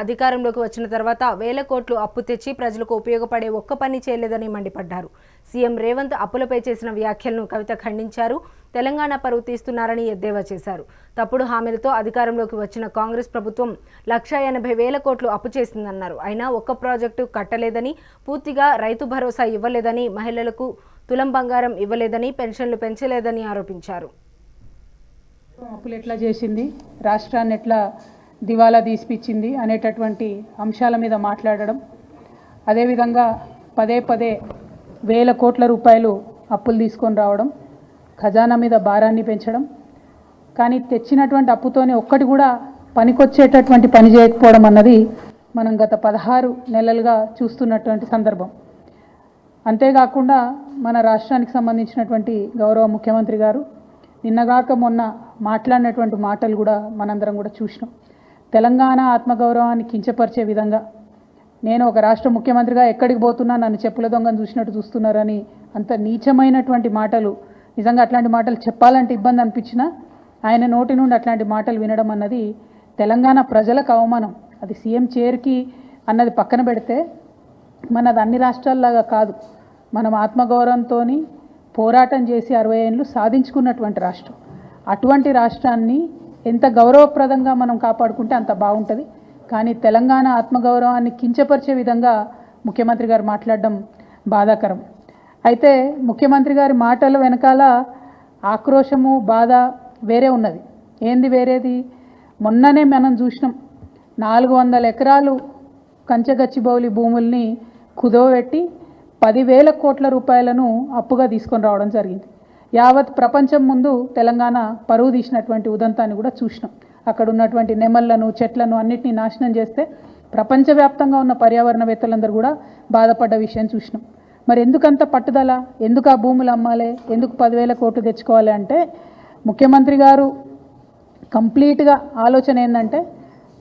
అధికారంలోకి వచ్చిన తర్వాత వేల కోట్లు అప్పు తెచ్చి ప్రజలకు ఉపయోగపడే ఒక్క పని చేయలేదని మండిపడ్డారు. సీఎం రేవంత్ అప్పులపై చేసిన వ్యాఖ్యలను కవిత ఖండించారు. తెలంగాణ పరువు తీస్తున్నారని ఎద్దేవా చేశారు. తప్పుడు హామీలతో అధికారంలోకి వచ్చిన కాంగ్రెస్ ప్రభుత్వం 1,80,000 కోట్లు అప్పు చేసిందన్నారు. అయినా ఒక్క ప్రాజెక్టు కట్టలేదని, పూర్తిగా రైతు భరోసా ఇవ్వలేదని, మహిళలకు తులం బంగారం ఇవ్వలేదని, పెన్షన్లు పెంచలేదని ఆరోపించారు. అప్పులు ఎట్లా చేసింది, రాష్ట్రాన్ని ఎట్లా దివాలా తీసిపించింది అనేటటువంటి అంశాల మీద మాట్లాడడం, అదేవిధంగా పదే పదే వేల కోట్ల రూపాయలు అప్పులు తీసుకొని రావడం, ఖజానా మీద భారాన్ని పెంచడం, కానీ తెచ్చినటువంటి అప్పుతోనే ఒక్కటి కూడా పనికొచ్చేటటువంటి పని చేయకపోవడం అన్నది మనం గత 16 నెలలుగా చూస్తున్నటువంటి సందర్భం. అంతేకాకుండా మన రాష్ట్రానికి సంబంధించినటువంటి గౌరవ ముఖ్యమంత్రి గారు నిన్నగాక మొన్న మాట్లాడినటువంటి మాటలు కూడా మనందరం కూడా చూసినాం. తెలంగాణ ఆత్మగౌరవాన్ని కించపరిచే విధంగా, నేను ఒక రాష్ట్ర ముఖ్యమంత్రిగా ఎక్కడికి పోతున్నా నన్ను చెప్పుల దొంగను చూసినట్టు చూస్తున్నారని అంత నీచమైనటువంటి మాటలు, నిజంగా అట్లాంటి మాటలు చెప్పాలంటే ఇబ్బంది అనిపించినా ఆయన నోటి నుండి అట్లాంటి మాటలు వినడం అన్నది తెలంగాణ ప్రజలకు అవమానం. అది సీఎం చైర్కి అన్నది పక్కన పెడితే మనది అన్ని రాష్ట్రాల్లాగా కాదు. మనం ఆత్మగౌరవంతో పోరాటం చేసి 60 ఏళ్ళు సాధించుకున్నటువంటి రాష్ట్రం. అటువంటి రాష్ట్రాన్ని ఎంత గౌరవప్రదంగా మనం కాపాడుకుంటే అంత బాగుంటుంది. కానీ తెలంగాణ ఆత్మగౌరవాన్ని కించపరిచే విధంగా ముఖ్యమంత్రి గారు మాట్లాడడం బాధాకరం. అయితే ముఖ్యమంత్రి గారి మాటల వెనకాల ఆక్రోశము, బాధ వేరే ఉన్నది. ఏంది వేరేది? మొన్ననే మనం చూసినాం, 400 ఎకరాలు కంచగచ్చిబౌలి భూముల్ని కుదోబెట్టి 10,000 కోట్ల రూపాయలను అప్పుగా తీసుకొని రావడం జరిగింది. యావత్ ప్రపంచం ముందు తెలంగాణ పరువు తీసినటువంటి ఉదంతాన్ని కూడా చూసినాం. అక్కడ ఉన్నటువంటి నెమళ్లను, చెట్లను అన్నిటినీ నాశనం చేస్తే ప్రపంచవ్యాప్తంగా ఉన్న పర్యావరణవేత్తలందరూ కూడా బాధపడ్డ విషయం చూసినాం. మరి ఎందుకంత పట్టుదల, ఎందుకు ఆ భూములు అమ్మాలి, ఎందుకు 10,000 కోట్లు తెచ్చుకోవాలి అంటే ముఖ్యమంత్రి గారు కంప్లీట్గా ఆలోచన ఏంటంటే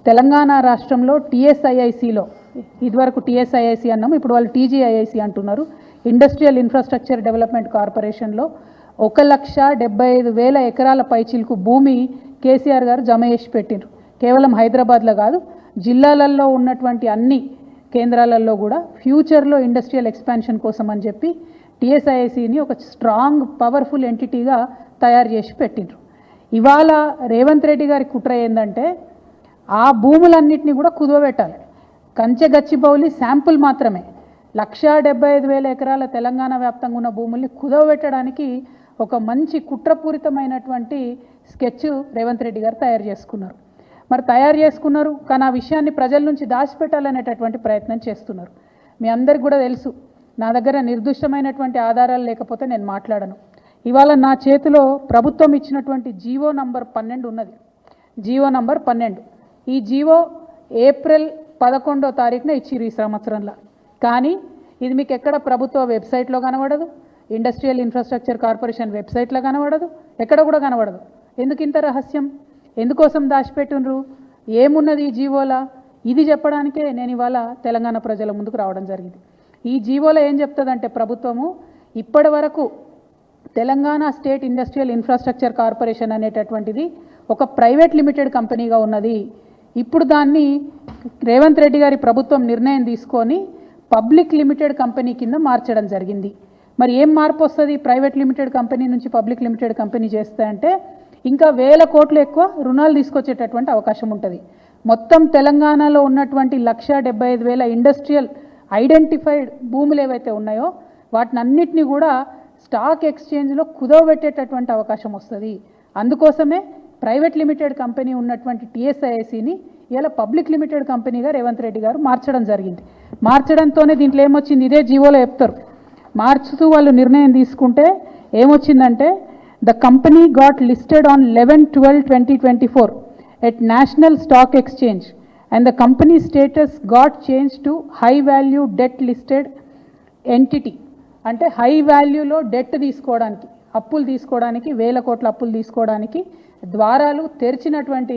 తెలంగాణ రాష్ట్రంలో TSIICలో, ఇదివరకు TSIIC అన్నాము, ఇప్పుడు వాళ్ళు TGIIC అంటున్నారు, ఇండస్ట్రియల్ ఇన్ఫ్రాస్ట్రక్చర్ డెవలప్మెంట్ కార్పొరేషన్లో 1,75,000 ఎకరాల పైచిలకు భూమి కేసీఆర్ గారు జమ చేసి పెట్టిండ్రు. కేవలం హైదరాబాద్లో కాదు, జిల్లాలలో ఉన్నటువంటి అన్ని కేంద్రాలలో కూడా ఫ్యూచర్లో ఇండస్ట్రియల్ ఎక్స్పాన్షన్ కోసం అని చెప్పి TSIICని ఒక స్ట్రాంగ్ పవర్ఫుల్ ఎంటిటీగా తయారు చేసి పెట్టిండ్రు. ఇవాళ రేవంత్ రెడ్డి గారి కుట్ర ఏంటంటే ఆ భూములన్నింటినీ కూడా కుదవబెట్టాలి. కంచెగచ్చిబౌలి శాంపుల్ మాత్రమే 1,75,000 ఎకరాల తెలంగాణ వ్యాప్తంగా ఉన్న భూముల్ని కుదవబెట్టడానికి ఒక మంచి కుట్రపూరితమైనటువంటి స్కెచ్ రేవంత్ రెడ్డి గారు తయారు చేసుకున్నారు. మరి తయారు చేసుకున్నారు, కానీ ఆ విషయాన్ని ప్రజల నుంచి దాచిపెట్టాలనేటటువంటి ప్రయత్నం చేస్తున్నారు. మీ అందరికి కూడా తెలుసు, నా దగ్గర నిర్దిష్టమైనటువంటి ఆధారాలు లేకపోతే నేను మాట్లాడను. ఇవాళ నా చేతిలో ప్రభుత్వం ఇచ్చినటువంటి జీవో నంబర్ 12 ఉన్నది. GO number 12. ఈ జీవో ఏప్రిల్ 11వ తారీఖున ఇచ్చిరు ఈ సంవత్సరంలో. కానీ ఇది మీకు ఎక్కడ ప్రభుత్వ వెబ్సైట్లో కనబడదు, ఇండస్ట్రియల్ ఇన్ఫ్రాస్ట్రక్చర్ కార్పొరేషన్ వెబ్సైట్లో కనబడదు, ఎక్కడ కూడా కనబడదు. ఎందుకు ఇంత రహస్యం? ఎందుకోసం దాచిపెట్టినరు? ఏమున్నది ఈ జీవోలా? ఇది చెప్పడానికే నేను ఇవాళ తెలంగాణ ప్రజల ముందుకు రావడం జరిగింది. ఈ జీవోలో ఏం చెప్తుందంటే ప్రభుత్వము ఇప్పటి వరకు Telangana state industrial infrastructure corporation అనేటటువంటిది ఒక ప్రైవేట్ లిమిటెడ్ కంపెనీగా ఉన్నది. ఇప్పుడు దాన్ని రేవంత్ రెడ్డి గారి ప్రభుత్వం నిర్ణయం తీసుకొని పబ్లిక్ లిమిటెడ్ కంపెనీ కింద మార్చడం జరిగింది. మరి ఏం మార్పు వస్తుంది ప్రైవేట్ లిమిటెడ్ కంపెనీ నుంచి పబ్లిక్ లిమిటెడ్ కంపెనీ చేస్తే అంటే ఇంకా 1,000 కోట్లు ఎక్కువ రుణాలు తీసుకొచ్చేటటువంటి అవకాశం ఉంటుంది. మొత్తం తెలంగాణలో ఉన్నటువంటి 1,75,000 ఇండస్ట్రియల్ ఐడెంటిఫైడ్ భూములు ఏవైతే ఉన్నాయో వాటిని అన్నిటినీ కూడా స్టాక్ ఎక్స్చేంజ్లో కుదవబెట్టేటటువంటి అవకాశం వస్తుంది. అందుకోసమే ప్రైవేట్ లిమిటెడ్ కంపెనీ ఉన్నటువంటి TSIICని ఇలా పబ్లిక్ లిమిటెడ్ కంపెనీగా రేవంత్ రెడ్డి గారు మార్చడం జరిగింది. మార్చడంతోనే దీంట్లో ఏమొచ్చింది, ఇదే జీవోలో చెప్తారు. మార్చుతూ వాళ్ళు నిర్ణయం తీసుకుంటే ఏమొచ్చిందంటే the company got listed on 11/12/2024 at National Stock Exchange and the company status got change to high value debt listed entity. అంటే హై వాల్యూలో డెట్ తీసుకోవడానికి, అప్పులు తీసుకోవడానికి, 1,000 కోట్ల అప్పులు తీసుకోవడానికి ద్వారాలు తెరిచినటువంటి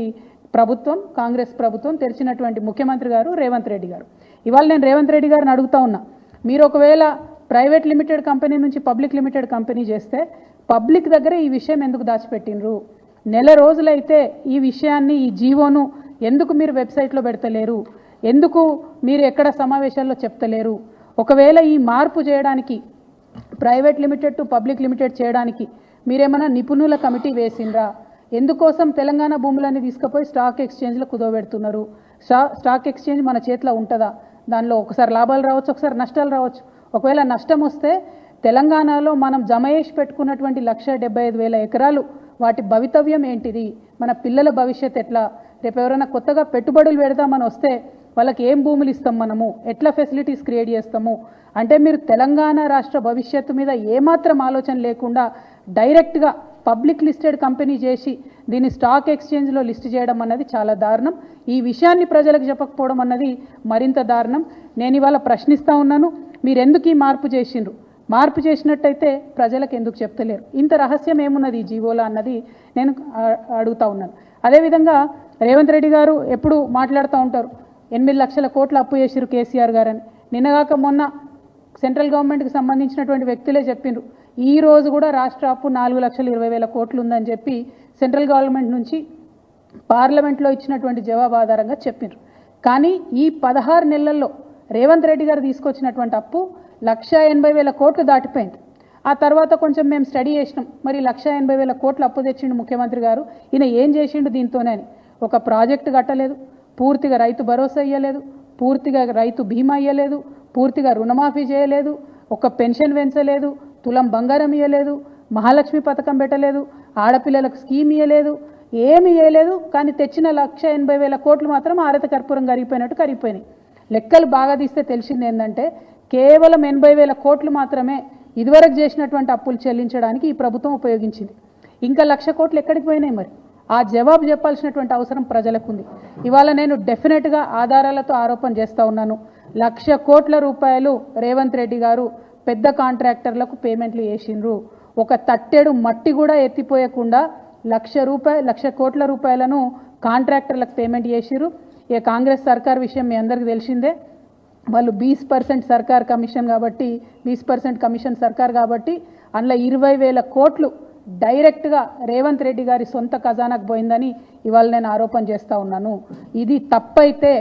ప్రభుత్వం కాంగ్రెస్ ప్రభుత్వం, తెరిచినటువంటి ముఖ్యమంత్రి గారు రేవంత్ రెడ్డి గారు. ఇవాళ నేను రేవంత్ రెడ్డి గారిని అడుగుతా ఉన్నా, మీరు ఒకవేళ ప్రైవేట్ లిమిటెడ్ కంపెనీ నుంచి పబ్లిక్ లిమిటెడ్ కంపెనీ చేస్తే పబ్లిక్ దగ్గర ఈ విషయం ఎందుకు దాచిపెట్టినరు? నెల రోజులైతే ఈ విషయాన్ని, ఈ జీవోను ఎందుకు మీరు వెబ్సైట్లో పెడతలేరు, ఎందుకు మీరు ఎక్కడ సమావేశాల్లో చెప్తలేరు? ఒకవేళ ఈ మార్పు చేయడానికి private limited to public limited చేయడానికి మీరేమైనా నిపుణుల కమిటీ వేసిండ్రా? ఎందుకోసం తెలంగాణ భూములన్నీ తీసుకుపోయి స్టాక్ ఎక్స్చేంజ్లో కుదవబెడుతున్నారు? స్టాక్ ఎక్స్చేంజ్ మన చేతిలో ఉంటుందా? దానిలో ఒకసారి లాభాలు రావచ్చు, ఒకసారి నష్టాలు రావచ్చు. ఒకవేళ నష్టం వస్తే తెలంగాణలో మనం జమ చేసి పెట్టుకున్నటువంటి 1,75,000 ఎకరాలు వాటి భవితవ్యం ఏంటిది? మన పిల్లల భవిష్యత్ ఎట్లా? రేపు ఎవరైనా కొత్తగా పెట్టుబడులు పెడదామని వస్తే వాళ్ళకి ఏం భూములు ఇస్తాం, మనము ఎట్లా ఫెసిలిటీస్ క్రియేట్ చేస్తాము? అంటే మీరు తెలంగాణ రాష్ట్ర భవిష్యత్తు మీద ఏమాత్రం ఆలోచన లేకుండా డైరెక్ట్గా పబ్లిక్ లిస్టెడ్ కంపెనీ చేసి దీన్ని స్టాక్ ఎక్స్చేంజ్లో లిస్ట్ చేయడం అన్నది చాలా దారుణం. ఈ విషయాన్ని ప్రజలకు చెప్పకపోవడం అన్నది మరింత దారుణం. నేను ఇవాళ ప్రశ్నిస్తూ ఉన్నాను, మీరు ఎందుకు ఈ మార్పు చేసిండ్రు? మార్పు చేసినట్టయితే ప్రజలకు ఎందుకు చెప్తలేరు? ఇంత రహస్యం ఏమున్నది ఈ జీవోలో అన్నది నేను అడుగుతూ ఉన్నాను. అదేవిధంగా రేవంత్ రెడ్డి గారు ఎప్పుడు మాట్లాడుతూ ఉంటారు, 8 లక్షల కోట్ల అప్పు చేసిరు కేసీఆర్ గారని. నిన్నగాక మొన్న సెంట్రల్ గవర్నమెంట్కి సంబంధించినటువంటి వ్యక్తులే చెప్పిండ్రు, ఈ రోజు కూడా రాష్ట్ర అప్పు 4,20,000 కోట్లు ఉందని చెప్పి సెంట్రల్ గవర్నమెంట్ నుంచి పార్లమెంట్లో ఇచ్చినటువంటి జవాబు ఆధారంగా చెప్పిండ్రు. కానీ ఈ 16 నెలల్లో రేవంత్ రెడ్డి గారు తీసుకొచ్చినటువంటి అప్పు 1,80,000 కోట్లు దాటిపోయింది. ఆ తర్వాత కొంచెం మేము స్టడీ చేసినాం, మరి 1,80,000 కోట్లు అప్పు తెచ్చిండు ముఖ్యమంత్రి గారు, ఈయన ఏం చేసిండు దీంతోనే అని. ఒక ప్రాజెక్టు కట్టలేదు, పూర్తిగా రైతు భరోసా ఇవ్వలేదు, పూర్తిగా రైతు బీమా ఇవ్వలేదు, పూర్తిగా రుణమాఫీ చేయలేదు, ఒక పెన్షన్ పెంచలేదు, తులం బంగారం ఇవ్వలేదు, మహాలక్ష్మి పథకం పెట్టలేదు, ఆడపిల్లలకు స్కీమ్ ఇవ్వలేదు, ఏమి ఇవ్వలేదు. కానీ తెచ్చిన 1,80,000 కోట్లు మాత్రం ఆరత కర్పూరం కరిగిపోయినట్టు కరిగిపోయినాయి. లెక్కలు బాగా తీస్తే తెలిసింది ఏంటంటే కేవలం 80,000 కోట్లు మాత్రమే ఇదివరకు చేసినటువంటి అప్పులు చెల్లించడానికి ఈ ప్రభుత్వం ఉపయోగించింది. ఇంకా 1,00,000 కోట్లు ఎక్కడికి పోయినాయి? మరి ఆ జవాబు చెప్పాల్సినటువంటి అవసరం ప్రజలకు ఉంది. ఇవాళ నేను డెఫినెట్గా ఆధారాలతో ఆరోపణ చేస్తూ ఉన్నాను, 1,00,000 కోట్ల రూపాయలు రేవంత్ రెడ్డి గారు పెద్ద కాంట్రాక్టర్లకు పేమెంట్లు చేసిండ్రు. ఒక తట్టెడు మట్టి కూడా ఎత్తిపోయకుండా 1,00,000 కోట్ల రూపాయలను కాంట్రాక్టర్లకు పేమెంట్ చేసిర్రు. ఇక కాంగ్రెస్ సర్కార్ విషయం మీ అందరికీ తెలిసిందే, వాళ్ళు 20% సర్కార్ కమిషన్ కాబట్టి 20% కమిషన్ సర్కార్ కాబట్టి అందులో 20,000 కోట్లు డైరెక్ట్గా రేవంత్ రెడ్డి గారి సొంత ఖజానాకు పోయిందని ఇవాళ నేను ఆరోపణ చేస్తూ ఉన్నాను. ఇది తప్పైతే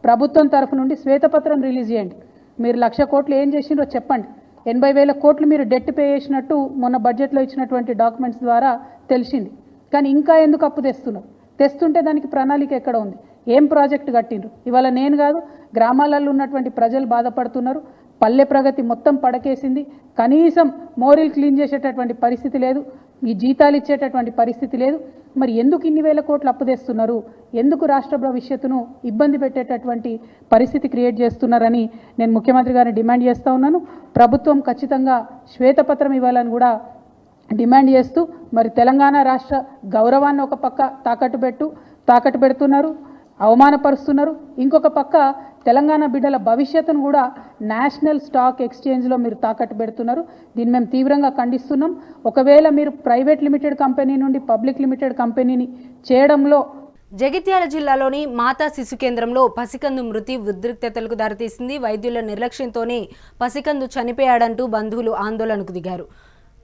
ప్రభుత్వం తరఫు నుండి శ్వేతపత్రం రిలీజ్ చేయండి. మీరు 1,00,000 కోట్లు ఏం చేసిండ్రో చెప్పండి. 80,000 కోట్లు మీరు డెట్ పే చేసినట్టు మొన్న బడ్జెట్లో ఇచ్చినటువంటి డాక్యుమెంట్స్ ద్వారా తెలిసింది. కానీ ఇంకా ఎందుకు అప్పు తెస్తున్నారు? తెస్తుంటే దానికి ప్రణాళిక ఎక్కడ ఉంది? ఏం ప్రాజెక్టు కట్టిండ్రు? ఇవాళ నేను కాదు, గ్రామాలలో ఉన్నటువంటి ప్రజలు బాధపడుతున్నారు. పల్లె ప్రగతి మొత్తం పడకేసింది. కనీసం మోరీలు క్లీన్ చేసేటటువంటి పరిస్థితి లేదు, ఈ జీతాలు ఇచ్చేటటువంటి పరిస్థితి లేదు. మరి ఎందుకు ఇన్ని వేల కోట్లు అప్పు తెస్తున్నారు? ఎందుకు రాష్ట్ర భవిష్యత్తును ఇబ్బంది పెట్టేటటువంటి పరిస్థితి క్రియేట్ చేస్తున్నారని నేను ముఖ్యమంత్రి గారిని డిమాండ్ చేస్తూ ఉన్నాను. ప్రభుత్వం ఖచ్చితంగా శ్వేతపత్రం ఇవ్వాలని కూడా డిమాండ్ చేస్తూ, మరి తెలంగాణ రాష్ట్ర గౌరవాన్ని ఒక పక్క తాకట్టు పెడుతున్నారు, అవమానపరుస్తున్నారు. ఇంకొక పక్క తెలంగాణ బిడ్డల భవిష్యత్తును కూడా నేషనల్ స్టాక్ ఎక్స్చేంజ్లో మీరు తాకట్టు పెడుతున్నారు. దీన్ని మేము తీవ్రంగా ఖండిస్తున్నాం. ఒకవేళ మీరు ప్రైవేట్ లిమిటెడ్ కంపెనీ నుండి పబ్లిక్ లిమిటెడ్ కంపెనీని చేయడంలో జగిత్యాల జిల్లాలోని మాతా శిశు కేంద్రంలో పసికందు మృతి ఉద్రిక్తతలకు దారితీసింది. వైద్యుల నిర్లక్ష్యంతోనే పసికందు చనిపోయాడంటూ బంధువులు ఆందోళనకు దిగారు.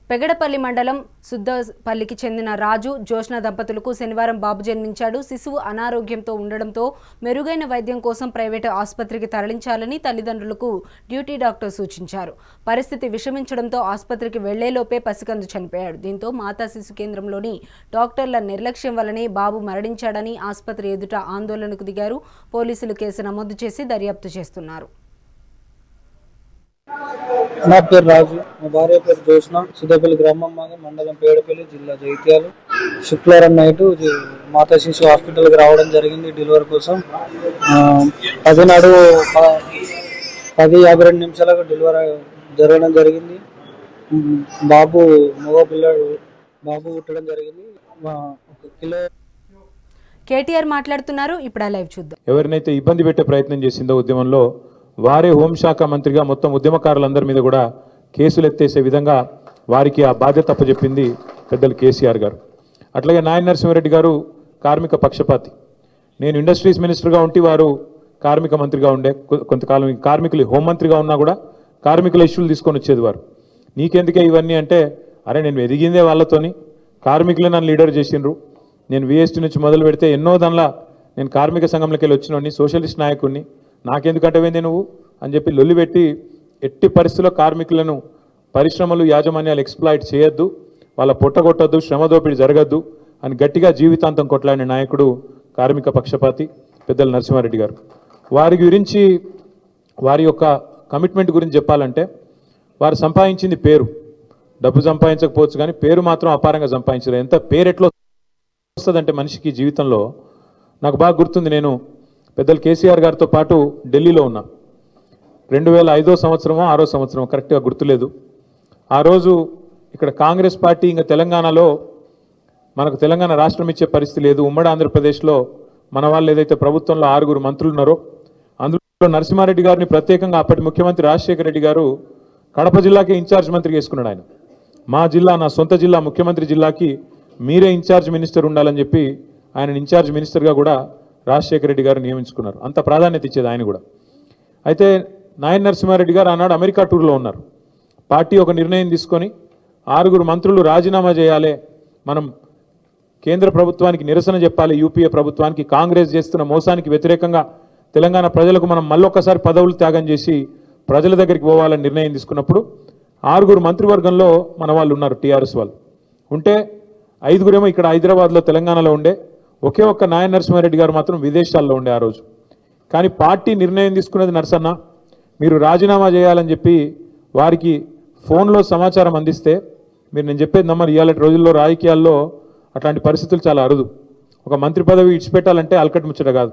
పెగడపల్లి మండలం సుద్దపల్లికి చెందిన రాజు జోష్న దంపతులకు శనివారం బాబు జన్మించాడు. శిశువు అనారోగ్యంతో ఉండడంతో మెరుగైన వైద్యం కోసం ప్రైవేటు ఆసుపత్రికి తరలించాలని తల్లిదండ్రులకు డ్యూటీ డాక్టర్ సూచించారు. పరిస్థితి విషమించడంతో ఆసుపత్రికి వెళ్లేలోపే పసికందు చనిపోయాడు. దీంతో మాతా శిశు కేంద్రంలోని డాక్టర్ల నిర్లక్ష్యం వల్లనే బాబు మరణించాడని ఆసుపత్రి ఎదుట ఆందోళనకు దిగారు. పోలీసులు కేసు నమోదు చేసి దర్యాప్తు చేస్తున్నారు. నా పేరు రాజు, మా భార్య పేరు జోష్న. సుద్దపల్లి గ్రామం మాది, మండలం పేడపల్లి, జిల్లా జగిత్యాల. శుక్రవారం నైట్ మాతా శిశు హాస్పిటల్కి రావడం జరిగింది డెలివరీ కోసం. 10 నాడు 10:52 నిమిషాలకు డెలివరీ జరగడం జరిగింది. బాబు మగ పిల్లాడు బాబు పుట్టడం జరిగింది. 1 కిలో కేటీఆర్ మాట్లాడుతున్నారు. ఇప్పుడు ఆ లైవ్ చూద్దాం. ఎవరినైతే ఇబ్బంది పెట్టే ప్రయత్నం చేసిందో ఉద్యమంలో వారే హోంశాఖ మంత్రిగా మొత్తం ఉద్యమకారులందరి మీద కూడా కేసులు ఎత్తేసే విధంగా వారికి ఆ బాధ్యత అప్పచెప్పింది పెద్దలు కేసీఆర్ గారు. అట్లాగే నాయన నరసింహారెడ్డి గారు కార్మిక పక్షపాతి. నేను ఇండస్ట్రీస్ మినిస్టర్గా ఉంటే వారు కార్మిక మంత్రిగా ఉండే. కొంతకాలం కార్మికులు హోంమంత్రిగా ఉన్నా కూడా కార్మికుల ఇష్యూలు తీసుకొని వచ్చేది వారు. నీకెందుకే ఇవన్నీ అంటే, అరే నేను ఎదిగిందే వాళ్ళతోని, కార్మికులే నన్ను లీడర్ చేసిండ్రు, నేను విఎస్టీ నుంచి మొదలు పెడితే ఎన్నో దానిలా నేను కార్మిక సంఘంలోకి వెళ్ళి వచ్చినోడిని, సోషలిస్ట్ నాయకుడిని, నాకెందుకంటే పోయింది నువ్వు అని చెప్పి లొల్లి పెట్టి ఎట్టి పరిస్థితుల్లో కార్మికులను పరిశ్రమలు యాజమాన్యాలు ఎక్స్ప్లాయిట్ చేయొద్దు, వాళ్ళ పొట్టగొట్టద్దు, శ్రమ దోపిడీ జరగద్దు అని గట్టిగా జీవితాంతం కొట్లాడిన నాయకుడు కార్మిక పక్షపాతి పెద్దల నరసింహారెడ్డి గారు. వారి గురించి, వారి యొక్క కమిట్మెంట్ గురించి చెప్పాలంటే, వారు సంపాదించింది పేరు, డబ్బు సంపాదించకపోవచ్చు కానీ పేరు మాత్రం అపారంగా సంపాదించారు. ఎంత పేరు ఎట్లా వస్తుందంటే మనిషికి జీవితంలో, నాకు బాగా గుర్తుంది, నేను పెద్దలు కేసీఆర్ గారితో పాటు ఢిల్లీలో ఉన్నా. 2005 సంవత్సరమో 6వ సంవత్సరమో కరెక్ట్గా గుర్తులేదు. ఆ రోజు ఇక్కడ కాంగ్రెస్ పార్టీ ఇంకా తెలంగాణలో మనకు తెలంగాణ రాష్ట్రం ఇచ్చే పరిస్థితి లేదు. ఉమ్మడి ఆంధ్రప్రదేశ్లో మన వాళ్ళు ఏదైతే ప్రభుత్వంలో 6 మంత్రులు ఉన్నారో అందులో నరసింహారెడ్డి గారిని ప్రత్యేకంగా అప్పటి ముఖ్యమంత్రి రాజశేఖర రెడ్డి గారు కడప జిల్లాకే ఇన్ఛార్జ్ మంత్రిగా వేసుకున్నాడు. ఆయన మా జిల్లా, నా సొంత జిల్లా ముఖ్యమంత్రి జిల్లాకి మీరే ఇన్ఛార్జ్ మినిస్టర్ ఉండాలని చెప్పి ఆయన ఇన్ఛార్జ్ మినిస్టర్గా కూడా రాజశేఖర రెడ్డి గారు నియమించుకున్నారు. అంత ప్రాధాన్యత ఇచ్చేది ఆయన కూడా. అయితే నాయన నరసింహారెడ్డి గారు ఆనాడు అమెరికా టూర్లో ఉన్నారు. పార్టీ ఒక నిర్ణయం తీసుకొని 6 మంత్రులు రాజీనామా చేయాలి, మనం కేంద్ర ప్రభుత్వానికి నిరసన చెప్పాలి, యూపీఏ ప్రభుత్వానికి, కాంగ్రెస్ చేస్తున్న మోసానికి వ్యతిరేకంగా తెలంగాణ ప్రజలకు మనం మళ్ళొక్కసారి పదవులు త్యాగం చేసి ప్రజల దగ్గరికి పోవాలని నిర్ణయం తీసుకున్నప్పుడు 6 మంత్రివర్గంలో మన వాళ్ళు ఉన్నారు, టీఆర్ఎస్ వాళ్ళు ఉంటే 5 ఇక్కడ హైదరాబాద్లో తెలంగాణలో ఉండే, ఒకే ఒక్క నాయన నరసింహారెడ్డి గారు మాత్రం విదేశాల్లో ఉండే ఆ రోజు. కానీ పార్టీ నిర్ణయం తీసుకున్నది, నరసన్న మీరు రాజీనామా చేయాలని చెప్పి వారికి ఫోన్లో సమాచారం అందిస్తే, మీరు నేను చెప్పేది నమ్మరు, ఇవాళ రోజుల్లో రాజకీయాల్లో అట్లాంటి పరిస్థితులు చాలా అరుదు. ఒక మంత్రి పదవి ఇచ్చిపెట్టాలంటే అలకట్ ముచ్చట కాదు.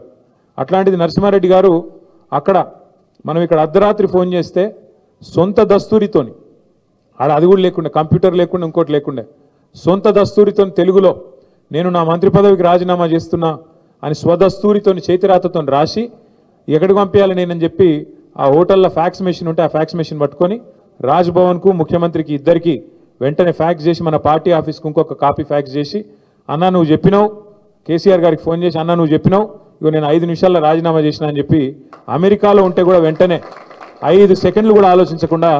అట్లాంటిది నరసింహారెడ్డి గారు అక్కడ, మనం ఇక్కడ అర్ధరాత్రి ఫోన్ చేస్తే సొంత దస్తూరితోని, ఆడ అది కూడా లేకుండా, కంప్యూటర్ లేకుండా, ఇంకోటి లేకుండా, సొంత దస్తూరితో తెలుగులో నేను నా మంత్రి పదవికి రాజీనామా చేస్తున్నా అని స్వదస్తూరితో చేతిరాతతో రాసి ఎక్కడికి పంపించాలి నేనని చెప్పి ఆ హోటల్లో ఫ్యాక్స్ మెషిన్ ఉంటే ఆ ఫ్యాక్స్ మెషిన్ పట్టుకొని రాజ్భవన్కు, ముఖ్యమంత్రికి ఇద్దరికి వెంటనే ఫ్యాక్స్ చేసి మన పార్టీ ఆఫీస్కి ఇంకొక కాపీ ఫ్యాక్స్ చేసి, అన్నా నువ్వు చెప్పినావు, కేసీఆర్ గారికి ఫోన్ చేసి అన్నా నువ్వు చెప్పినావు, ఇగో నేను 5 నిమిషాల్లో రాజీనామా చేసిన అని చెప్పి అమెరికాలో ఉంటే కూడా వెంటనే 5 సెకండ్లు కూడా ఆలోచించకుండా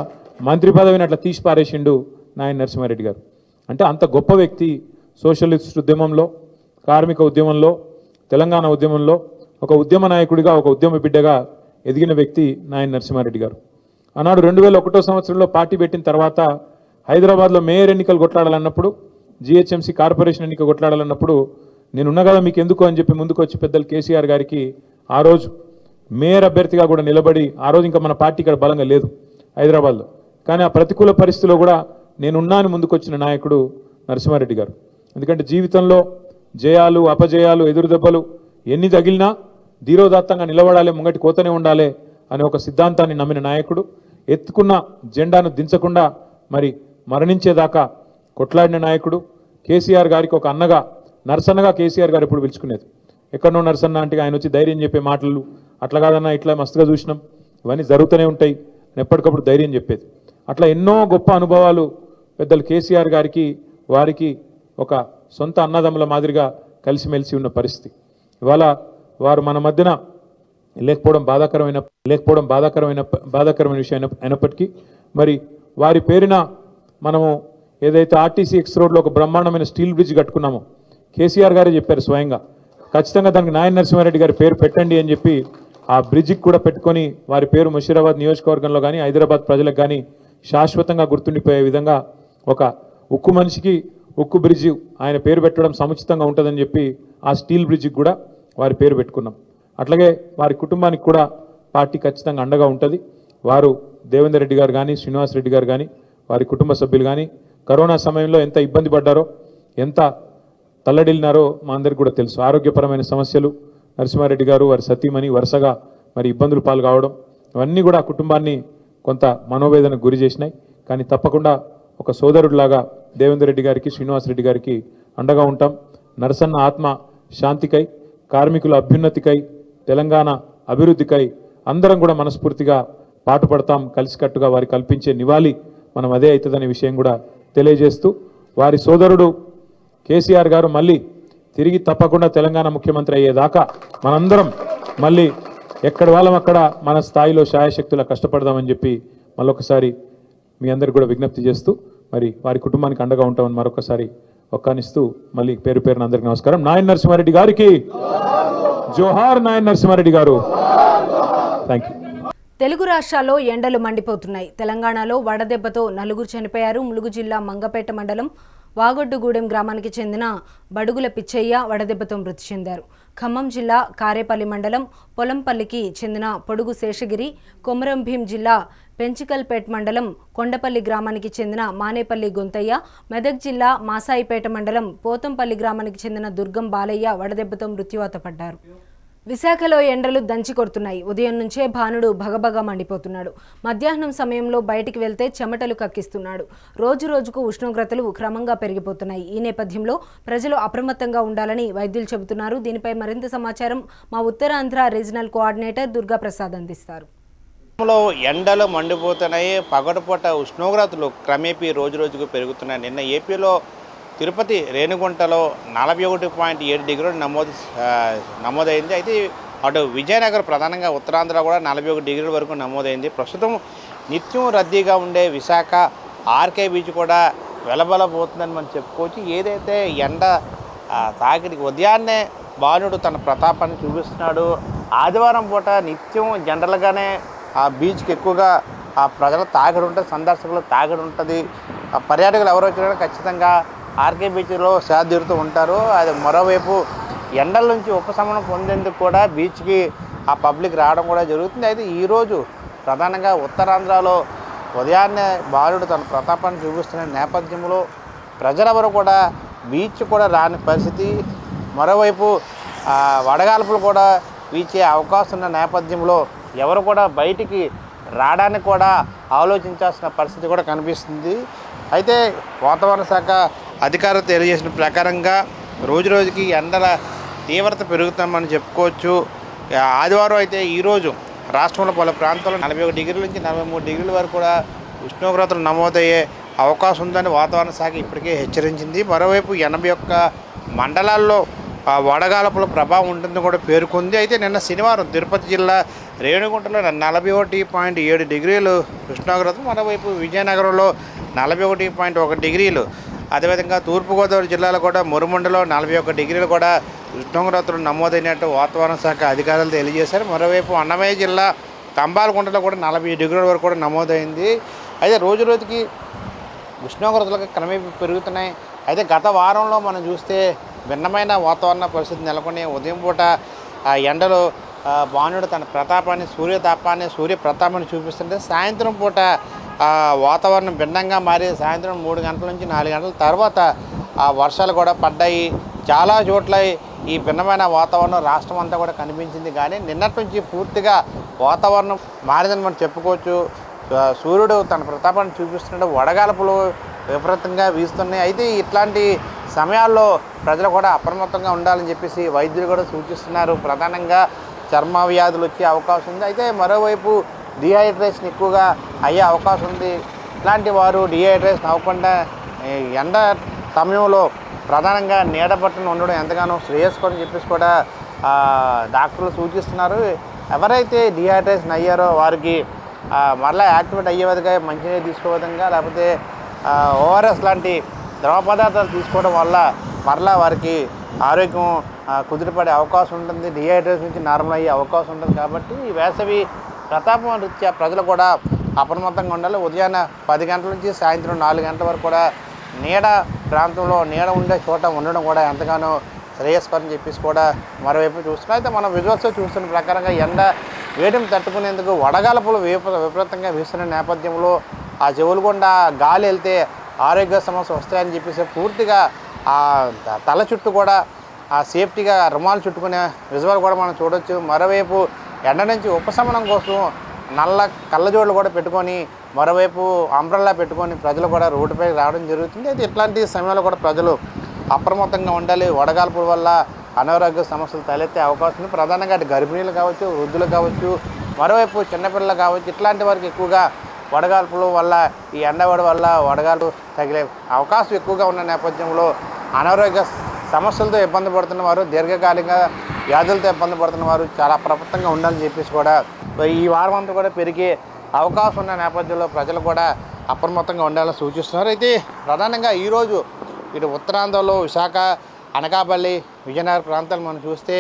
మంత్రి పదవిని అట్లా తీసి పారేసిండు నాయన నరసింహారెడ్డి గారు. అంటే అంత గొప్ప వ్యక్తి. సోషలిస్ట్ ఉద్యమంలో, కార్మిక ఉద్యమంలో, తెలంగాణ ఉద్యమంలో ఒక ఉద్యమ నాయకుడిగా, ఒక ఉద్యమ బిడ్డగా ఎదిగిన వ్యక్తి నాయన నరసింహారెడ్డి గారు. ఆనాడు 2001 సంవత్సరంలో పార్టీ పెట్టిన తర్వాత హైదరాబాద్లో మేయర్ ఎన్నికలు కొట్లాడాలన్నప్పుడు, జిహెచ్ఎంసీ కార్పొరేషన్ ఎన్నిక కొట్లాడాలన్నప్పుడు నేనున్నా కదా మీకు ఎందుకు అని చెప్పి ముందుకు వచ్చి పెద్దలు కేసీఆర్ గారికి ఆ రోజు మేయర్ అభ్యర్థిగా కూడా నిలబడి, ఆ రోజు ఇంకా మన పార్టీ ఇక్కడ బలంగా లేదు హైదరాబాద్లో, కానీ ఆ ప్రతికూల పరిస్థితిలో కూడా నేనున్నాను ముందుకొచ్చిన నాయకుడు నరసింహారెడ్డి గారు. ఎందుకంటే జీవితంలో జయాలు, అపజయాలు, ఎదురు దెబ్బలు ఎన్ని తగిలినా ధీరోదాత్తంగా నిలబడాలి, ముంగటి కోతనే ఉండాలి అనే ఒక సిద్ధాంతాన్ని నమ్మిన నాయకుడు. ఎత్తుకున్న జెండాను దించకుండా మరి మరణించేదాకా కొట్లాడిన నాయకుడు. కేసీఆర్ గారికి ఒక అన్నగా, నరసన్నగా కేసీఆర్ గారు ఎప్పుడు పిలుచుకునేది. ఎక్కడనో నరసన్న అంటే ఆయన వచ్చి ధైర్యం చెప్పే మాటలు, అట్లా కాదన్నా ఇట్లా మస్తుగా చూసినాం, ఇవన్నీ జరుగుతూనే ఉంటాయి, ఎప్పటికప్పుడు ధైర్యం చెప్పేది. అట్లా ఎన్నో గొప్ప అనుభవాలు పెద్దలు కేసీఆర్ గారికి, వారికి ఒక సొంత అన్నదమ్ముల మాదిరిగా కలిసిమెలిసి ఉన్న పరిస్థితి. ఇవాళ వారు మన మధ్యన లేకపోవడం బాధాకరమైన విషయం అయినప్పటికీ, మరి వారి పేరున మనము ఏదైతే ఆర్టీసీ ఎక్స్ రోడ్లో ఒక బ్రహ్మాండమైన స్టీల్ బ్రిడ్జ్ కట్టుకున్నామో, కేసీఆర్ గారే చెప్పారు స్వయంగా, ఖచ్చితంగా దానికి నాయన నరసింహారెడ్డి గారి పేరు పెట్టండి అని చెప్పి ఆ బ్రిడ్జికి కూడా పెట్టుకొని వారి పేరు ముషీరాబాద్ నియోజకవర్గంలో కానీ హైదరాబాద్ ప్రజలకు కానీ శాశ్వతంగా గుర్తుండిపోయే విధంగా ఒక ఉక్కు మనిషికి ఉక్కు బ్రిడ్జి ఆయన పేరు పెట్టడం సముచితంగా ఉంటుందని చెప్పి ఆ స్టీల్ బ్రిడ్జికి కూడా వారి పేరు పెట్టుకున్నాం. అట్లాగే వారి కుటుంబానికి కూడా పార్టీ ఖచ్చితంగా అండగా ఉంటుంది. వారు దేవేందర్ రెడ్డి గారు కానీ, శ్రీనివాస్ రెడ్డి గారు కానీ, వారి కుటుంబ సభ్యులు కానీ కరోనా సమయంలో ఎంత ఇబ్బంది పడ్డారో, ఎంత తల్లడిల్లినారో మా అందరికీ కూడా తెలుసు. ఆరోగ్యపరమైన సమస్యలు, నరసింహారెడ్డి గారు వారి సతీమణి వరుసగా మరి ఇబ్బందులు పాలు కావడం, ఇవన్నీ కూడా ఆ కుటుంబాన్ని కొంత మనోవేదనకు గురి చేసినాయి. కానీ తప్పకుండా ఒక సోదరుడిలాగా దేవేందర్ రెడ్డి గారికి, శ్రీనివాస్ రెడ్డి గారికి అండగా ఉంటాం. నరసన్న ఆత్మ శాంతికై, కార్మికుల అభ్యున్నతికై, తెలంగాణ అభివృద్ధికై అందరం కూడా మనస్ఫూర్తిగా పాటుపడతాం. కలిసికట్టుగా వారికి కల్పించే నివాళి మనం అదే అవుతుందనే విషయం కూడా తెలియజేస్తూ, వారి సోదరుడు కేసీఆర్ గారు మళ్ళీ తిరిగి తప్పకుండా తెలంగాణ ముఖ్యమంత్రి అయ్యేదాకా మనందరం మళ్ళీ ఎక్కడ వాళ్ళం అక్కడ మన స్థాయిలో శాయశక్తులా కష్టపడదామని చెప్పి మళ్ళొకసారి మీ అందరికి కూడా విజ్ఞప్తి చేస్తూ, మరి వారి కుటుంబానికి అండగా ఉంటామని మరొకసారి ఒక్కానిస్తూ మళ్ళీ పేరు పేరున అందరికీ నమస్కారం. నాయన నరసింహారెడ్డి గారికి జోహార్ నాయన్ నరసింహారెడ్డి గారు. Thank you. తెలుగు రాష్ట్రాల్లో ఎండలు మండిపోతున్నాయి. తెలంగాణలో వడదెబ్బతో 4 చనిపోయారు. ములుగు జిల్లా మంగపేట మండలం వాగొడ్డుగూడెం గ్రామానికి చెందిన బడుగుల పిచ్చయ్య వడదెబ్బతో మృతి చెందారు. ఖమ్మం జిల్లా కారేపల్లి మండలం పొలంపల్లికి చెందిన పొడుగు శేషగిరి, కొమరంభీం జిల్లా పెంచికల్పేట్ మండలం కొండపల్లి గ్రామానికి చెందిన మానేపల్లి గొంతయ్య, మెదక్ జిల్లా మాసాయిపేట మండలం పోతంపల్లి గ్రామానికి చెందిన దుర్గం బాలయ్య వడదెబ్బతో మృత్యువాత పడ్డారు. విశాఖలో ఎండలు దంచి కొడుతున్నాయి. ఉదయం నుంచే భానుడు భగభగ మండిపోతున్నాడు. మధ్యాహ్నం సమయంలో బయటికి వెళ్తే చెమటలు కక్కిస్తున్నాడు. రోజు రోజుకు ఉష్ణోగ్రతలు క్రమంగా పెరిగిపోతున్నాయి. ఈ నేపథ్యంలో ప్రజలు అప్రమత్తంగా ఉండాలని వైద్యులు చెబుతున్నారు. దీనిపై మరింత సమాచారం మా ఉత్తరాంధ్ర రీజనల్ కోఆర్డినేటర్ దుర్గా ప్రసాద్ అందిస్తారు. ఎండలు మండిపోతున్నాయి. పగటిపూట ఉష్ణోగ్రతలు క్రమేపీ రోజు రోజుకు పెరుగుతున్నాయి. నిన్న ఏపీలో తిరుపతి రేణిగుంటలో 41.7 డిగ్రీలు నమోదైంది. అయితే అటు విజయనగరం ప్రధానంగా ఉత్తరాంధ్ర కూడా 41 డిగ్రీల వరకు నమోదైంది. ప్రస్తుతం నిత్యం రద్దీగా ఉండే విశాఖ ఆర్కే బీచ్ కూడా వెలబలబోతుందని మనం చెప్పుకోవచ్చు. ఏదైతే ఎండ తాకిడికి ఉదయాన్నే బాలుడు తన ప్రతాపాన్ని చూపిస్తున్నాడు. ఆదివారం పూట నిత్యం జనరల్గానే ఆ బీచ్కి ఎక్కువగా ఆ ప్రజల తాకిడి ఉంటుంది, సందర్శకులు తాకిడి ఉంటుంది. పర్యాటకులు ఎవరు వచ్చినా ఖచ్చితంగా ఆర్కే బీచ్లో సేదతీరుతూ ఉంటారు. అది మరోవైపు ఎండల నుంచి ఉపశమనం పొందేందుకు కూడా బీచ్కి ఆ పబ్లిక్ రావడం కూడా జరుగుతుంది. అయితే ఈరోజు ప్రధానంగా ఉత్తరాంధ్రలో ఉదయాన్నే బాలుడు తన ప్రతాపాన్ని చూపిస్తున్న నేపథ్యంలో ప్రజలెవరు కూడా బీచ్ కూడా రాని పరిస్థితి. మరోవైపు వడగాల్పులు కూడా వీచే అవకాశం ఉన్న నేపథ్యంలో ఎవరు కూడా బయటికి రావడానికి కూడా ఆలోచించాల్సిన పరిస్థితి కూడా కనిపిస్తుంది. అయితే వాతావరణ శాఖ అధికారులు తెలియజేసిన ప్రకారంగా రోజు రోజుకి ఎండల తీవ్రత పెరుగుతామని చెప్పుకోవచ్చు. ఆదివారం అయితే ఈరోజు రాష్ట్రంలో పలు ప్రాంతాల్లో 41 డిగ్రీల నుంచి 43 డిగ్రీల వరకు కూడా ఉష్ణోగ్రతలు నమోదయ్యే అవకాశం ఉందని వాతావరణ శాఖ ఇప్పటికే హెచ్చరించింది. మరోవైపు 81 మండలాల్లో వడగాల్పుల ప్రభావం ఉంటుందని కూడా పేర్కొంది. అయితే నిన్న శనివారం తిరుపతి జిల్లా రేణిగుంటలో 41.7 డిగ్రీలు ఉష్ణోగ్రత, మరోవైపు విజయనగరంలో 41.1 డిగ్రీలు, అదేవిధంగా తూర్పుగోదావరి జిల్లాలో కూడా మురుమండలో 41 డిగ్రీలు కూడా ఉష్ణోగ్రతలు నమోదైనట్టు వాతావరణ శాఖ అధికారులు తెలియజేశారు. మరోవైపు అన్నమయ్య జిల్లా తంబాలగుంటలో కూడా 40 డిగ్రీల వరకు కూడా నమోదైంది. అయితే రోజు రోజుకి ఉష్ణోగ్రతలు క్రమేపీ పెరుగుతున్నాయి. అయితే గత వారంలో మనం చూస్తే భిన్నమైన వాతావరణ పరిస్థితి నెలకొని ఉదయం పూట ఆ ఎండలో భానుడు తన ప్రతాపాన్ని సూర్యప్రతాపాన్ని చూపిస్తుంటే సాయంత్రం పూట వాతావరణం భిన్నంగా మారి సాయంత్రం 3 గంటల నుంచి 4 గంటల తర్వాత వర్షాలు కూడా పడ్డాయి. చాలా చోట్ల ఈ భిన్నమైన వాతావరణం రాష్ట్రం అంతా కూడా కనిపించింది. కానీ నిన్నటి నుంచి పూర్తిగా వాతావరణం మారిందని మనం చెప్పుకోవచ్చు. సూర్యుడు తన ప్రతాపాన్ని చూపిస్తున్నాడు. వడగాల్పులు విపరీతంగా వీస్తున్నాయి. అయితే ఇట్లాంటి సమయాల్లో ప్రజలు కూడా అప్రమత్తంగా ఉండాలని చెప్పేసి వైద్యులు కూడా సూచిస్తున్నారు. ప్రధానంగా చర్మ వ్యాధులు వచ్చే అవకాశం ఉంది. అయితే మరోవైపు డిహైడ్రేషన్ ఎక్కువగా అయ్యే అవకాశం ఉంది. ఇట్లాంటి వారు డిహైడ్రేషన్ అవ్వకుండా ఎండ సమయంలో ప్రధానంగా నీడ పట్టున ఉండడం ఎంతగానో శ్రేయస్కరం చెప్పేసి కూడా డాక్టర్లు సూచిస్తున్నారు. ఎవరైతే డిహైడ్రేషన్ అయ్యారో వారికి మరలా యాక్టివేట్ అయ్యే విధంగా మంచినీరు తీసుకో విధంగా లేకపోతే ఓఆర్ఎస్ లాంటి ద్రవ పదార్థాలు తీసుకోవడం వల్ల మరలా వారికి ఆరోగ్యం కుదిరిపడే అవకాశం ఉంటుంది. డిహైడ్రేషన్ నుంచి నార్మల్ అయ్యే అవకాశం ఉంటుంది. కాబట్టి ఈ వేసవి ప్రతాపం రీత్యా ప్రజలు కూడా అప్రమత్తంగా ఉండాలి. ఉదయాన్నే 10 గంటల నుంచి సాయంత్రం 4 గంటల వరకు కూడా నీడ ప్రాంతంలో నీడ ఉండే చోట ఉండడం కూడా ఎంతగానో శ్రేయస్కరం చెప్పేసి కూడా మరోవైపు చూస్తున్నాం. అయితే మనం విజువల్స్లో చూస్తున్న ప్రకారంగా ఎండ వేడిని తట్టుకునేందుకు వడగాల్పులు విపరీతంగా వీస్తున్న నేపథ్యంలో ఆ చెవులు గుండా గాలి వెళ్తే ఆరోగ్య సమస్యలు వస్తాయని చెప్పేసి పూర్తిగా ఆ తల చుట్టూ కూడా ఆ సేఫ్టీగా రుమాలు చుట్టుకునే విజువల్ కూడా మనం చూడొచ్చు. మరోవైపు ఎండ నుంచి ఉపశమనం కోసం నల్ల కళ్ళజోళ్ళు కూడా పెట్టుకొని మరోవైపు అంబ్రెల్లా పెట్టుకొని ప్రజలు కూడా రోడ్డుపై రావడం జరుగుతుంది. అయితే ఇట్లాంటి సమయంలో కూడా ప్రజలు అప్రమత్తంగా ఉండాలి. వడగాల్పుల వల్ల అనారోగ్య సమస్యలు తలెత్తే అవకాశం ఉంది. ప్రధానంగా అటు గర్భిణీలు కావచ్చు, వృద్ధులు కావచ్చు, మరోవైపు చిన్నపిల్లలు కావచ్చు, ఇట్లాంటి వారికి ఎక్కువగా వడగాల్పుల వల్ల ఈ ఎండవడి వల్ల వడగాల్పు తగిలే అవకాశం ఎక్కువగా ఉన్న నేపథ్యంలో అనారోగ్య సమస్యలతో ఇబ్బంది పడుతున్న వారు, దీర్ఘకాలిక వ్యాధులతో ఇబ్బంది పడుతున్న వారు చాలా అప్రమత్తంగా ఉండాలని చెప్పేసి కూడా ఈ వారం అంతా కూడా పెరిగే అవకాశం ఉన్న నేపథ్యంలో ప్రజలు కూడా అప్రమత్తంగా ఉండాలని సూచిస్తున్నారు. అయితే ప్రధానంగా ఈరోజు ఇటు ఉత్తరాంధ్రలో విశాఖ, అనకాపల్లి, విజయనగరం ప్రాంతాలు మనం చూస్తే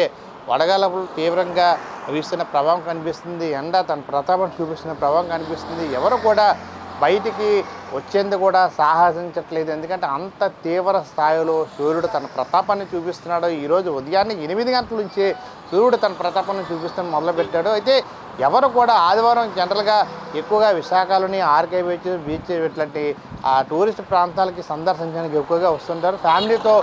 వడగాలపులు తీవ్రంగా వీస్తున్న ప్రభావం కనిపిస్తుంది. ఎండ తన ప్రతాపం చూపిస్తున్న ప్రభావం కనిపిస్తుంది. ఎవరు కూడా బయటికి వచ్చేందుకు కూడా సాహసించట్లేదు. ఎందుకంటే అంత తీవ్ర స్థాయిలో సూర్యుడు తన ప్రతాపాన్ని చూపిస్తున్నాడు. ఈరోజు ఉదయాన్నే 8 గంటల నుంచి సూర్యుడు తన ప్రతాపాన్ని చూపిస్తాను మొదలుపెట్టాడు. అయితే ఎవరు కూడా ఆదివారం జనరల్గా ఎక్కువగా విశాఖలోని ఆర్కే బీచ్ ఇట్లాంటి టూరిస్ట్ ప్రాంతాలకి సందర్శించడానికి ఎక్కువగా వస్తుంటారు. ఫ్యామిలీతో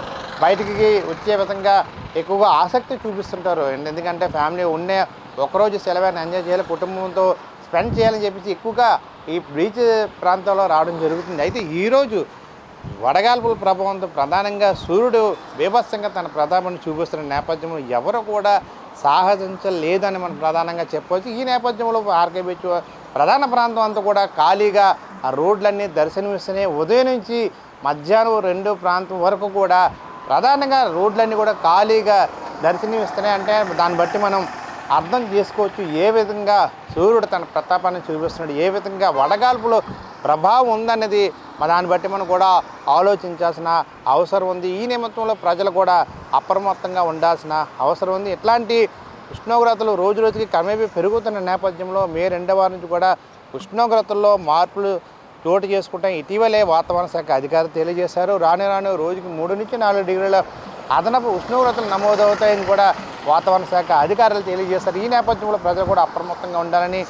బయటికి వచ్చే విధంగా ఎక్కువగా ఆసక్తి చూపిస్తుంటారు. ఎందుకంటే ఫ్యామిలీ ఉండే ఒకరోజు సెలవుని ఎంజాయ్ చేయాలి, కుటుంబంతో స్పెండ్ చేయాలని చెప్పేసి ఎక్కువగా ఈ బీచ్ ప్రాంతంలో రావడం జరుగుతుంది. అయితే ఈరోజు వడగాల్పుల ప్రభావంతో ప్రధానంగా సూర్యుడు బీభత్సంగా తన ప్రతాపాన్ని చూపిస్తున్న నేపథ్యంలో ఎవరు కూడా సాహసించలేదని మనం ప్రధానంగా చెప్పవచ్చు. ఈ నేపథ్యంలో ఆర్కే బీచ్ ప్రధాన ప్రాంతం అంతా కూడా ఖాళీగా ఆ రోడ్లన్నీ దర్శనమిస్తున్నాయి. ఉదయం నుంచి మధ్యాహ్నం 2 ప్రాంతం వరకు కూడా ప్రధానంగా రోడ్లన్నీ కూడా ఖాళీగా దర్శనమిస్తున్నాయి. అంటే దాన్ని బట్టి మనం అర్థం చేసుకోవచ్చు ఏ విధంగా సూర్యుడు తన ప్రతాపాన్ని చూపిస్తున్నాడు, ఏ విధంగా వడగాల్పులో ప్రభావం ఉందన్నది దాన్ని బట్టి మనం కూడా ఆలోచించాల్సిన అవసరం ఉంది. ఈ నిమిత్తంలో ప్రజలు కూడా అప్రమత్తంగా ఉండాల్సిన అవసరం ఉంది. ఇట్లాంటి ఉష్ణోగ్రతలు రోజు రోజుకి క్రమేపీ పెరుగుతున్న నేపథ్యంలో మే 2వ వారం నుంచి కూడా ఉష్ణోగ్రతల్లో మార్పులు చోటు చేసుకుంటాం ఇటీవలే వాతావరణ శాఖ అధికారులు తెలియజేశారు. రాను రోజుకి 3 నుంచి 4 డిగ్రీల అదనపు ఉష్ణోగ్రతలు నమోదవుతాయని కూడా వాతావరణ శాఖ అధికారులు తెలియజేశారు. ఈ నేపథ్యంలో ప్రజలు కూడా అప్రమత్తంగా ఉండాలని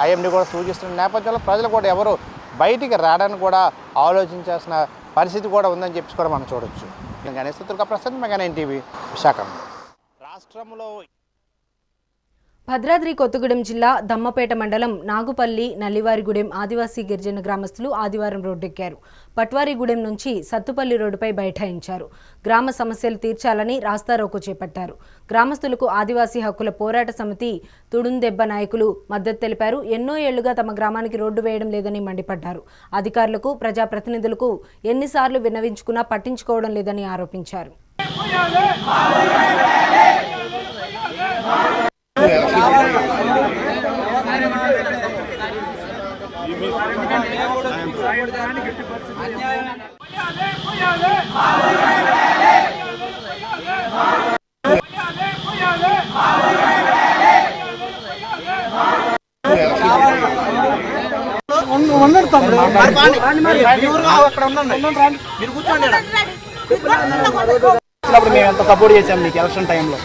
ఐఎండీ కూడా సూచిస్తున్న నేపథ్యంలో ప్రజలు కూడా ఎవరు బయటికి రావడానికి కూడా ఆలోచించాల్సిన పరిస్థితి కూడా ఉందని చెప్పి కూడా మనం చూడొచ్చు. గణేష్ ప్రసాద్ మెగా9 టీవీ విశాఖ. రాష్ట్రంలో భద్రాద్రి కొత్తగూడెం జిల్లా దమ్మపేట మండలం నాగుపల్లి నల్లివారిగూడెం ఆదివాసీ గిరిజన గ్రామస్తులు ఆదివారం రోడ్డెక్కారు. పట్వారిగూడెం నుంచి సత్తుపల్లి రోడ్డుపై బైఠాయించారు. గ్రామ సమస్యలు తీర్చాలని రాస్తారోకో చేపట్టారు. గ్రామస్తులకు ఆదివాసీ హక్కుల పోరాట సమితి తుడుందెబ్బ నాయకులు మద్దతు తెలిపారు. ఎన్నో ఏళ్లుగా తమ గ్రామానికి రోడ్డు వేయడం లేదని మండిపడ్డారు. అధికారులకు ప్రజాప్రతినిధులకు ఎన్నిసార్లు విన్నవించుకున్నా పట్టించుకోవడం లేదని ఆరోపించారు. మేము ఎంత సపోర్ట్ చేసాము మీకు ఎలక్షన్ టైంలో,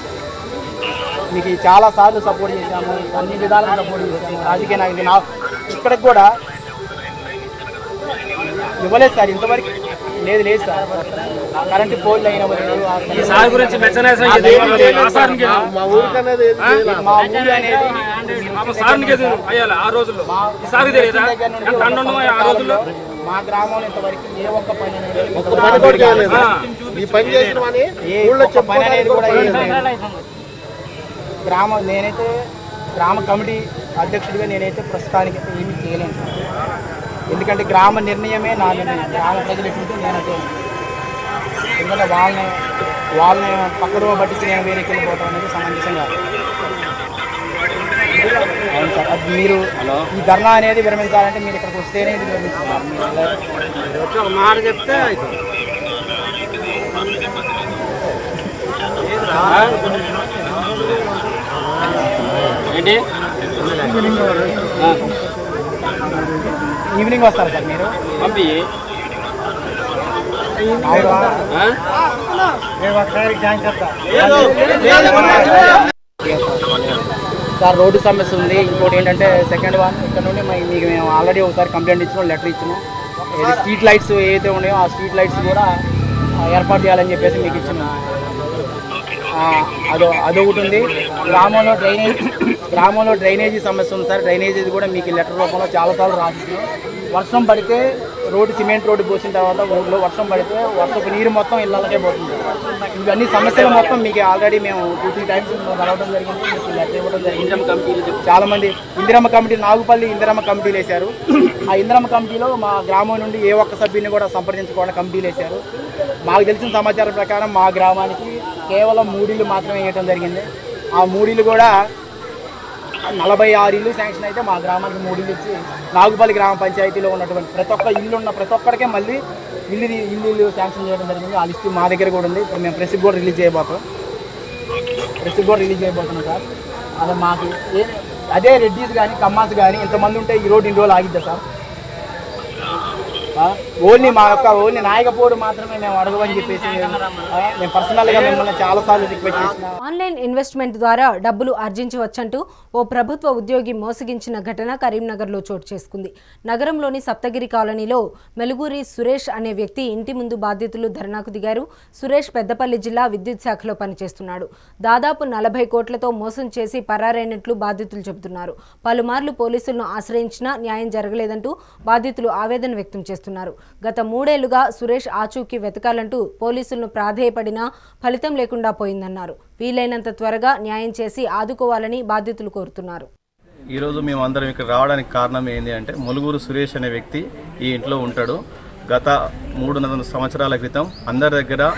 మీకు చాలా సార్లు సపోర్ట్ చేశాము, అన్ని విధాలుగా సపోర్ట్ చేశాము. రాజకీయ నాయకులు ఇక్కడికి కూడా ఇవ్వలేదు సార్, ఇంతవరకు లేదు సార్. కరెంటు పోల్ అయిన మా ఊరు మా గ్రామంలో ఇంతవరకు ఏ ఒక్క పని అనేది కూడా నేనైతే గ్రామ కమిటీ అధ్యక్షుడిగా నేనైతే ప్రస్తుతానికి ఏమీ చేయలేను సార్. ఎందుకంటే గ్రామ నిర్ణయమే నా నిర్ణయం. గ్రామ ప్రజలు ఎప్పుడు నేనైతే ఎందుకంటే వాళ్ళని పక్కన పట్టించి నేను వేరేకి వెళ్ళిపోవటం అనేది సమంజసంగా అవును సార్. అది మీరు ఈ ధర్నా అనేది విరమించాలంటే మీరు ఇక్కడికి వస్తేనే ఇది విరమించాలి. మాట చెప్తే ఏంటి ఈవినింగ్ వస్తారు సార్ మీరు పంపి సార్. రోడ్డు సమస్య ఉంది. ఇంకోటి ఏంటంటే సెకండ్ వన్ ఇక్కడ నుండి మీకు మేము ఆల్రెడీ ఒకసారి కంప్లైంట్ ఇచ్చినాం, లెటర్ ఇచ్చినాం. స్ట్రీట్ లైట్స్ ఏదైతే ఉన్నాయో ఆ స్ట్రీట్ లైట్స్ కూడా ఏర్పాటు చేయాలని చెప్పేసి మీకు ఇచ్చినాం. అదొకటి ఉంది. గ్రామంలో డ్రైనేజీ సమస్య ఉంది సార్. డ్రైనేజీ కూడా మీకు లెటర్ రూపంలో చాలాసార్లు రాసిస్తున్నాం. వర్షం పడితే సిమెంట్ రోడ్డు పోసిన తర్వాత ఊళ్ళో వర్షం పడితే వర్షపు నీరు మొత్తం ఇళ్ళకే పోతుంది. ఇవన్నీ సమస్యలు మొత్తం మీకు ఆల్రెడీ మేము 2-3 టైమ్స్ కలవడం జరిగింది, మీకు లెటర్ ఇవ్వడం జరిగింది. చాలామంది ఇందిరమ్మ కమిటీ, నాగుపల్లి ఇందిరమ్మ కమిటీలు వేశారు. ఆ ఇందిరమ్మ కమిటీలో మా గ్రామం నుండి ఏ ఒక్క సభ్యుని కూడా సంప్రదించకుండా కమిటీలు వేశారు. మాకు తెలిసిన సమాచారం ప్రకారం మా గ్రామానికి కేవలం 3 ఇళ్ళు మాత్రమే వేయడం జరిగింది. ఆ 3 ఇళ్ళు కూడా 46 ఇళ్ళు శాంక్షన్ అయితే మా గ్రామానికి 3 ఇళ్ళు ఇచ్చి నాగుపల్లి గ్రామ పంచాయతీలో ఉన్నటువంటి ప్రతి ఒక్క ఇల్లు ఉన్న ప్రతి ఒక్కరికే మళ్ళీ ఇల్లు శాంక్షన్ చేయడం జరిగింది. ఆ లిస్టు మా దగ్గర కూడా ఉంది. ఇప్పుడు మేము ప్రెస్కి కూడా రిలీజ్ చేయబోతాం. ప్రెస్ కూడా రిలీజ్ అయిపోతున్నాం సార్. అది మాకు అదే రెడ్డిస్ కానీ కమ్మాస్ కానీ ఇంతమంది ఉంటే ఈ రోడ్డు ఇన్ని రోజులు ఆగిద్దా సార్? ఓన్లీ నాయకపోవడం మాత్రమే మేము అడగమని చెప్పేసి మేము పర్సనల్గా మిమ్మల్ని చాలాసార్లు రిక్వెస్ట్ చేసిన. ఆన్లైన్ ఇన్వెస్ట్మెంట్ ద్వారా డబ్బులు ఆర్జించవచ్చంటూ ఓ ప్రభుత్వ ఉద్యోగి మోసగించిన ఘటన కరీంనగర్లో చోటు చేసుకుంది. నగరంలోని సప్తగిరి కాలనీలో మెలుగూరి సురేష్ అనే వ్యక్తి ఇంటి ముందు బాధితులు ధర్నాకు దిగారు. సురేష్ పెద్దపల్లి జిల్లా విద్యుత్ శాఖలో పనిచేస్తున్నాడు. దాదాపు 40 కోట్లతో మోసం చేసి పరారైనట్లు బాధితులు చెబుతున్నారు. పలుమార్లు పోలీసులను ఆశ్రయించినా న్యాయం జరగలేదంటూ బాధితులు ఆవేదన వ్యక్తం చేస్తున్నారు. గత 3 ఏళ్లుగా సురేష్ ఆచూకీ వెతకాలంటూ పోలీసులను ప్రాధేయపడినా ఫలితం లేకుండా పోయిందన్నారు. వీలైనంత త్వరగా న్యాయం చేసి ఆదుకోవాలని బాధితులు కోరుతున్నారు. ఈరోజు మేము అందరం ఇక్కడ రావడానికి కారణం ఏంటి అంటే ములుగురు సురేష్ అనే వ్యక్తి ఈ ఇంట్లో ఉంటాడు. గత 3 సంవత్సరాల క్రితం అందరి దగ్గర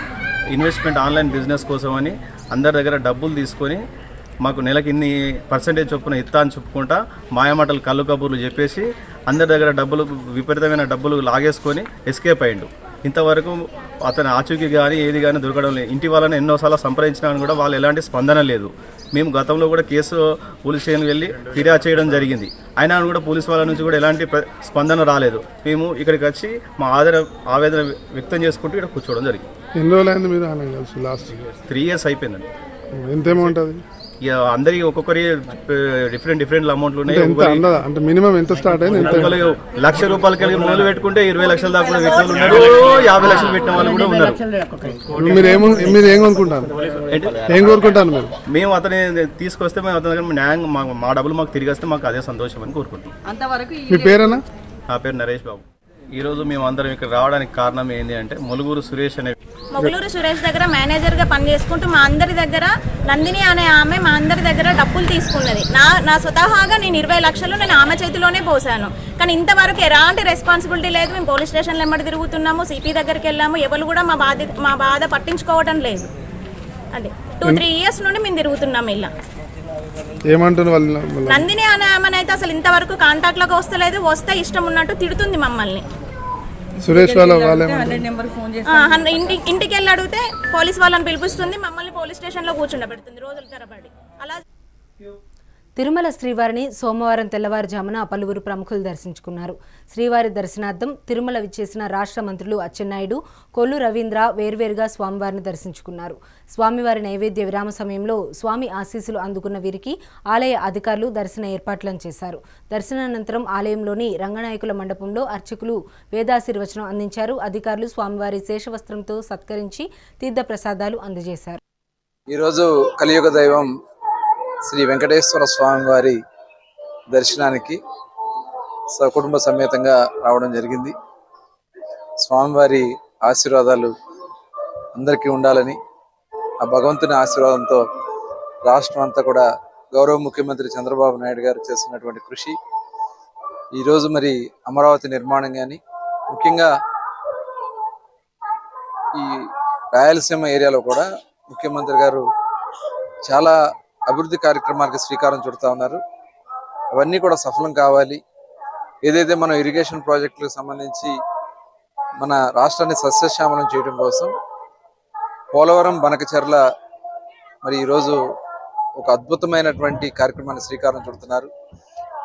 ఇన్వెస్ట్మెంట్ ఆన్లైన్ బిజినెస్ కోసమని అందరి దగ్గర డబ్బులు తీసుకొని మాకు నెలకి ఇన్ని పర్సెంటేజ్ చొప్పున ఇస్తా అని చెప్పుకుంటా మాయమాటలు కళ్ళు కబుర్లు చెప్పేసి అందరి దగ్గర విపరీతమైన డబ్బులు లాగేసుకొని ఎస్కేప్ అయ్యిండు. ఇంతవరకు అతని ఆచూకీ కానీ ఏది కానీ దొరకడం లేదు. ఇంటి వాళ్ళని ఎన్నోసార్లు సంప్రదించినా కూడా వాళ్ళు ఎలాంటి స్పందన లేదు. మేము గతంలో కూడా కేసు పోలీస్ స్టేషన్కి వెళ్ళి ఫిర్యాదు చేయడం జరిగింది. అయినా కూడా పోలీస్ వాళ్ళ నుంచి కూడా ఎలాంటి స్పందన రాలేదు. మేము ఇక్కడికి వచ్చి మా ఆవేదన వ్యక్తం చేసుకుంటూ ఇక్కడ కూర్చోవడం జరిగింది. ఎన్ని రోజులైంది మీరు ఆన్లైన్ కలిసి? లాస్ట్ 3 years అయిపోయిందండి. ఎంత అమౌంట్ అది? ఇక అందరికి ఒక్కొక్కరి డిఫరెంట్ అమౌంట్లు ఉన్నాయి. అంటే మినిమం ఎంత స్టార్ట్ అయింది? ₹1,00,000 కలిగి మొదలు పెట్టుకుంటే 20 లక్షల దాకా కూడా పెట్టిన వాళ్ళు ఉన్నారు, 50 లక్షలు పెట్టిన వాళ్ళు కూడా ఉన్నారు. మీరు ఏం కొనుక్కుంటారు? ఏం కోరుకుంటాను మీరు? మేము అతని తీసుకొస్తే మేము అతని దగ్గర న్యాయం మా డబ్బులు మాకు తిరిగి వస్తే మాకు అదే సంతోషం అని కోరుకుంటున్నాం. మీ పేరేనా? నా పేరు నరేష్ బాబు. ఈరోజు మేము అందరం ఇక్కడ రావడానికి కారణం ఏంటి అంటే ములుగురు సురేష్ అనే మొగులూరు సురేష్ దగ్గర మేనేజర్గా పనిచేసుకుంటూ మా అందరి దగ్గర నందిని అనే ఆమె మా అందరి దగ్గర డబ్బులు తీసుకున్నది. నా స్వతహాగా నేను 20 లక్షలు నేను ఆమె చేతిలోనే పోసాను. కానీ ఇంతవరకు ఎలాంటి రెస్పాన్సిబిలిటీ లేదు. మేము పోలీస్ స్టేషన్లో ఎమ్మడి తిరుగుతున్నాము, సిపి దగ్గరికి వెళ్ళాము, ఎవరు కూడా మా బాధ పట్టించుకోవడం లేదు. అదే 2-3 years నుండి మేము తిరుగుతున్నాము ఇలా. ఏమంటున్నారు? నందిని అనే ఆమెనైతే అసలు ఇంతవరకు కాంటాక్ట్లోకి వస్తలేదు. వస్తే ఇష్టం ఉన్నట్టు తిడుతుంది మమ్మల్ని. సురేష్ ఇంటికి వెళ్ళి అడిగితే పోలీస్ వాళ్ళని పిలిపిస్తుంది, మమ్మల్ని పోలీస్ స్టేషన్లో కూర్చుండబెడుతుంది రోజుల తరబడి. అలా తిరుమల శ్రీవారిని సోమవారం తెల్లవారుజామున పలువురు ప్రముఖులు దర్శించుకున్నారు. శ్రీవారి దర్శనార్థం తిరుమల విచ్చేసిన రాష్ట్ర మంత్రులు అచ్చెన్నాయుడు, కొల్లు రవీంద్ర వేర్వేరుగా స్వామివారిని దర్శించుకున్నారు. స్వామివారి నైవేద్య విరామ సమయంలో స్వామి ఆశీస్సులు అందుకున్న వీరికి ఆలయ అధికారులు దర్శన ఏర్పాట్లను చేశారు. దర్శనానంతరం ఆలయంలోని రంగనాయకుల మండపంలో అర్చకులు వేదాశీర్వచనం అందించారు. అధికారులు స్వామివారి శేషవస్త్రంతో సత్కరించి తీర్థప్రసాదాలు అందజేశారు. ఈరోజు కలియుగ దైవం శ్రీ వెంకటేశ్వర స్వామి వారి దర్శనానికి సకుటుంబ సమేతంగా రావడం జరిగింది. స్వామివారి ఆశీర్వాదాలు అందరికీ ఉండాలని, ఆ భగవంతుని ఆశీర్వాదంతో రాష్ట్రం అంతా కూడా గౌరవ ముఖ్యమంత్రి చంద్రబాబు నాయుడు గారు చేస్తున్నటువంటి కృషి, ఈరోజు మరి అమరావతి నిర్మాణం కానీ, ముఖ్యంగా ఈ రాయలసీమ ఏరియాలో కూడా ముఖ్యమంత్రి గారు చాలా అభివృద్ధి కార్యక్రమాలకు శ్రీకారం చుడుతూ ఉన్నారు. అవన్నీ కూడా సఫలం కావాలి. ఏదైతే మనం ఇరిగేషన్ ప్రాజెక్టులకు సంబంధించి మన రాష్ట్రాన్ని సస్యశ్యామలం చేయడం కోసం పోలవరం బనకచెర్ల మరి ఈరోజు ఒక అద్భుతమైనటువంటి కార్యక్రమాన్ని శ్రీకారం చుడుతున్నారు.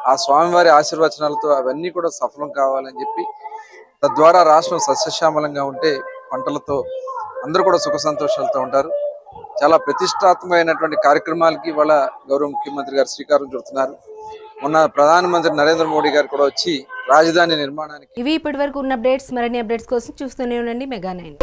ఆ స్వామివారి ఆశీర్వచనాలతో అవన్నీ కూడా సఫలం కావాలని చెప్పి, తద్వారా రాష్ట్రం సస్యశ్యామలంగా ఉంటే పంటలతో అందరూ కూడా సుఖ సంతోషాలతో ఉంటారు. చాలా ప్రతిష్టాత్మకమైనటువంటి కార్యక్రమాలకి ఇవాళ గౌరవ ముఖ్యమంత్రి గారు శ్రీకారం చుడుతున్నారు. మొన్న ప్రధానమంత్రి నరేంద్ర మోడీ గారు కూడా వచ్చి రాజధాని నిర్మాణానికి. ఇవి ఇప్పటివరకు ఉన్న అప్డేట్స్. మరిన్ని అప్డేట్స్ కోసం చూస్తూనే ఉండండి మెగా 9.